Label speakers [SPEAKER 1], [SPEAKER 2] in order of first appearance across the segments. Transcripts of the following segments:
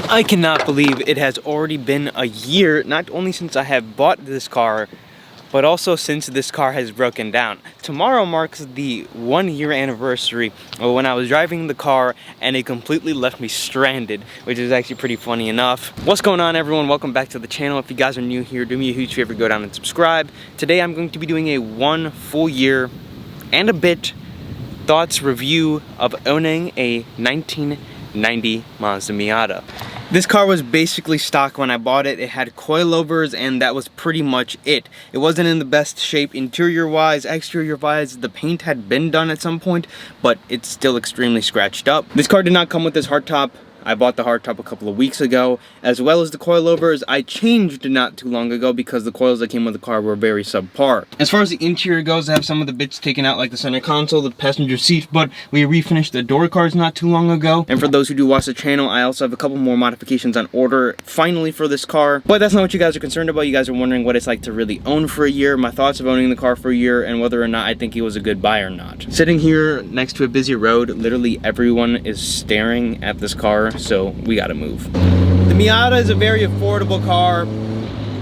[SPEAKER 1] I cannot believe it has already been a year, not only since I have bought this car, but also since this car has broken down. Tomorrow marks the 1 year anniversary of when I was driving the car and it completely left me stranded, which is actually pretty funny enough. What's going on, everyone? Welcome back to the channel. If you guys are new here, do me a huge favor, go down and subscribe. Today I'm going to be doing a 1 full year and a bit thoughts review of owning a 1990 Mazda Miata. This car was basically stock when I bought it. It had coilovers and that was pretty much it. It wasn't in the best shape interior wise, exterior wise. The paint had been done at some point, but it's still extremely scratched up. This car did not come with this hardtop. I bought the hardtop a couple of weeks ago, as well as the coilovers. I changed not too long ago because the coils that came with the car were very subpar. As far as the interior goes, I have some of the bits taken out, like the center console, the passenger seat, but we refinished the door cards not too long ago. And for those who do watch the channel, I also have a couple more modifications on order finally for this car. But that's not what you guys are concerned about. You guys are wondering what it's like to really own for a year, my thoughts of owning the car for a year, and whether or not I think it was a good buy or not. Sitting here next to a busy road, literally everyone is staring at this car, so we gotta move. The Miata is a very affordable car.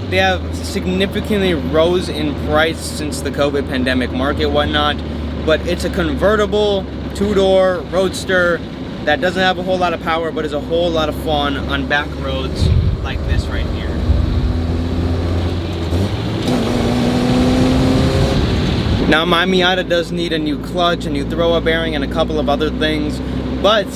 [SPEAKER 1] They have significantly rose in price since the COVID pandemic market, whatnot, but it's a convertible, two-door roadster that doesn't have a whole lot of power, but is a whole lot of fun on back roads like this right here. Now, my Miata does need a new clutch, a new throw bearing, and a couple of other things, but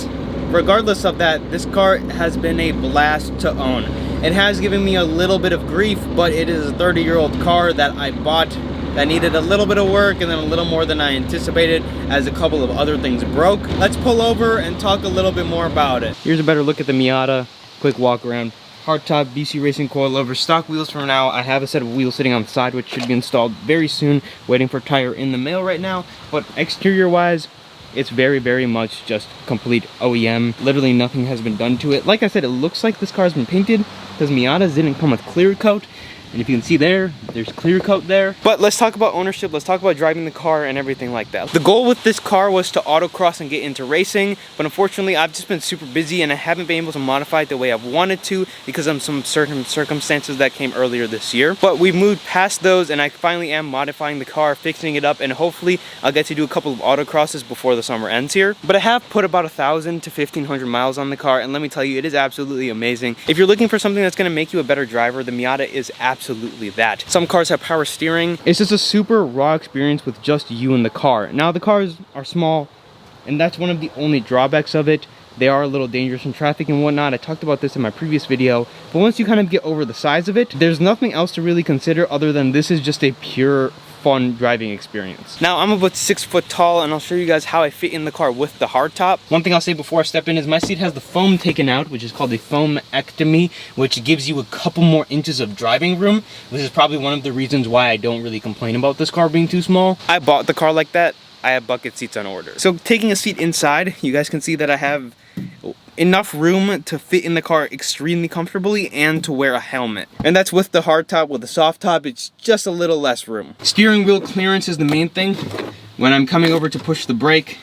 [SPEAKER 1] regardless of that, this car has been a blast to own. It has given me a little bit of grief, but it is a 30-year-old car that I bought that needed a little bit of work and then a little more than I anticipated as a couple of other things broke. Let's pull over and talk a little bit more about it. Here's a better look at the Miata. Quick walk around. Hardtop, BC Racing coilover, stock wheels for now. I have a set of wheels sitting on the side which should be installed very soon. Waiting for tire in the mail right now. But exterior wise, it's very much just complete OEM. Literally nothing has been done to it. Like I said, it looks like this car has been painted because Miatas didn't come with clear coat. And if you can see there, there's clear coat there. But let's talk about ownership. Let's talk about driving the car and everything like that. The goal with this car was to autocross and get into racing. But unfortunately, I've just been super busy and I haven't been able to modify it the way I've wanted to because of some certain circumstances that came earlier this year. But we've moved past those and I finally am modifying the car, fixing it up, and hopefully I'll get to do a couple of autocrosses before the summer ends here. But I have put about 1,000 to 1,500 miles on the car, and let me tell you, it is absolutely amazing. If you're looking for something that's gonna make you a better driver, the Miata is absolutely that. Some cars have power steering. It's just a super raw experience with just you in the car. Now, the cars are small, and that's one of the only drawbacks of it. They are a little dangerous in traffic and whatnot. I talked about this in my previous video, but once you kind of get over the size of it, there's nothing else to really consider other than this is just a pure fun driving experience. Now, I'm about 6 foot tall, and I'll show you guys how I fit in the car with the hardtop. One thing I'll say before I step in is my seat has the foam taken out, which is called a foamectomy, which gives you a couple more inches of driving room, which is probably one of the reasons why I don't really complain about this car being too small. I bought the car like that. I have bucket seats on order. So taking a seat inside, you guys can see that I have enough room to fit in the car extremely comfortably and to wear a helmet. And that's with the hardtop. With the soft top, it's just a little less room. Steering wheel clearance is the main thing. When I'm coming over to push the brake,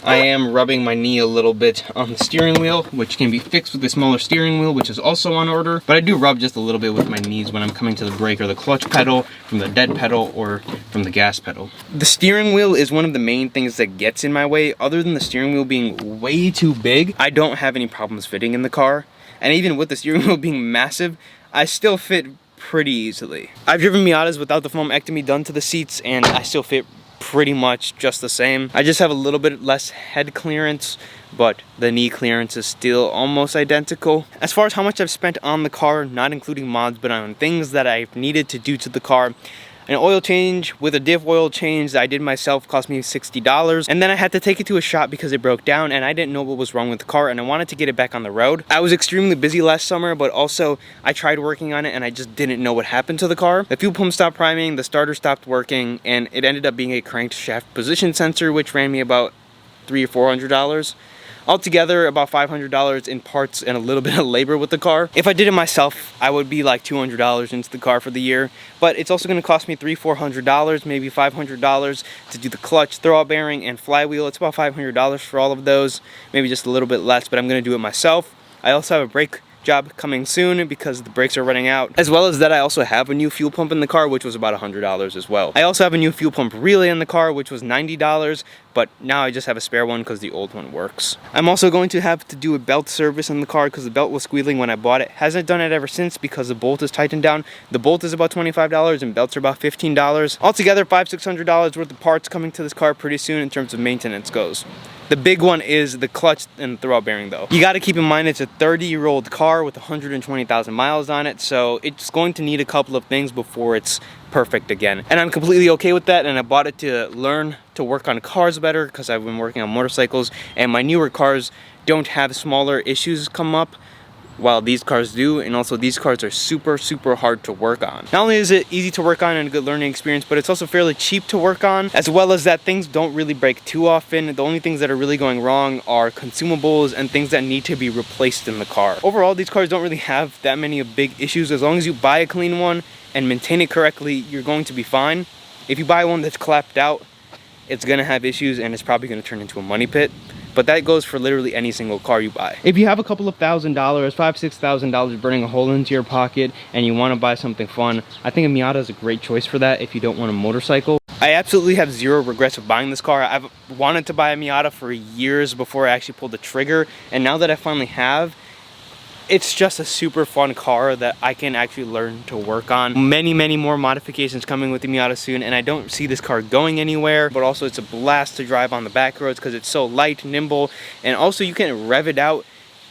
[SPEAKER 1] I am rubbing my knee a little bit on the steering wheel, which can be fixed with a smaller steering wheel, which is also on order. But I do rub just a little bit with my knees when I'm coming to the brake or the clutch pedal, from the dead pedal, or from the gas pedal. The steering wheel is one of the main things that gets in my way. Other than the steering wheel being way too big, I don't have any problems fitting in the car. And even with the steering wheel being massive, I still fit pretty easily. I've driven Miatas without the foamectomy done to the seats, and I still fit pretty much just the same. I just have a little bit less head clearance, but the knee clearance is still almost identical. As far as how much I've spent on the car, not including mods, but on things that I've needed to do to the car, an oil change with a diff oil change that I did myself cost me $60, and then I had to take it to a shop because it broke down and I didn't know what was wrong with the car and I wanted to get it back on the road. I was extremely busy last summer, but also I tried working on it and I just didn't know what happened to the car. The fuel pump stopped priming, the starter stopped working, and it ended up being a crankshaft position sensor, which ran me about $300 or $400. Altogether, about $500 in parts and a little bit of labor with the car. If I did it myself, I would be like $200 into the car for the year. But it's also going to cost me $300-400, maybe $500 to do the clutch, throw bearing, and flywheel. It's about $500 for all of those, maybe just a little bit less, but I'm going to do it myself. I also have a brake job coming soon because the brakes are running out. As well as that, I also have a new fuel pump in the car, which was about $100 as well. I also have a new fuel pump relay in the car, which was $90, but now I just have a spare one because the old one works. I'm also going to have to do a belt service in the car because the belt was squealing when I bought it. Hasn't done it ever since because the bolt is tightened down. The bolt is about $25 and belts are about $15. Altogether, $500-600 worth of parts coming to this car pretty soon in terms of maintenance goes. The big one is the clutch and throw bearing though. You gotta keep in mind it's a 30-year-old car with 120,000 miles on it, so it's going to need a couple of things before it's perfect again. And I'm completely okay with that, and I bought it to learn to work on cars better because I've been working on motorcycles, and my newer cars don't have smaller issues come up while these cars do, and also these cars are super hard to work on. Not only is it easy to work on and a good learning experience, but it's also fairly cheap to work on, as well as that things don't really break too often. The only things that are really going wrong are consumables and things that need to be replaced in the car. Overall, these cars don't really have that many big issues. As long as you buy a clean one and maintain it correctly, you're going to be fine. If you buy one that's clapped out, it's gonna have issues and it's probably gonna turn into a money pit. But that goes for literally any single car you buy. If you have a couple of $1,000, $5,000-6,000 burning a hole into your pocket and you want to buy something fun, I think a Miata is a great choice for that if you don't want a motorcycle. I absolutely have zero regrets of buying this car. I've wanted to buy a Miata for years before I actually pulled the trigger, and now that I finally have, it's just a super fun car that I can actually learn to work on. Many more modifications coming with the Miata soon, and I don't see this car going anywhere, but also it's a blast to drive on the back roads because it's so light, nimble, and also you can rev it out,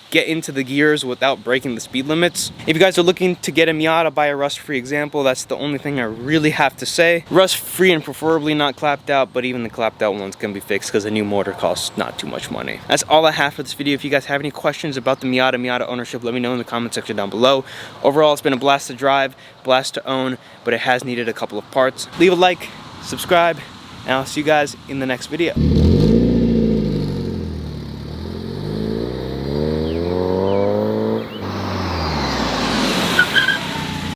[SPEAKER 1] get into the gears without breaking the speed limits. If you guys are looking to get a Miata, buy a rust-free example. That's the only thing I really have to say. Rust-free and preferably not clapped out, but even the clapped out ones can be fixed because a new motor costs not too much money. That's all I have for this video. If you guys have any questions about the Miata ownership, let me know in the comment section down below. Overall, it's been a blast to drive, blast to own, but it has needed a couple of parts. Leave a like, subscribe, and I'll see you guys in the next video.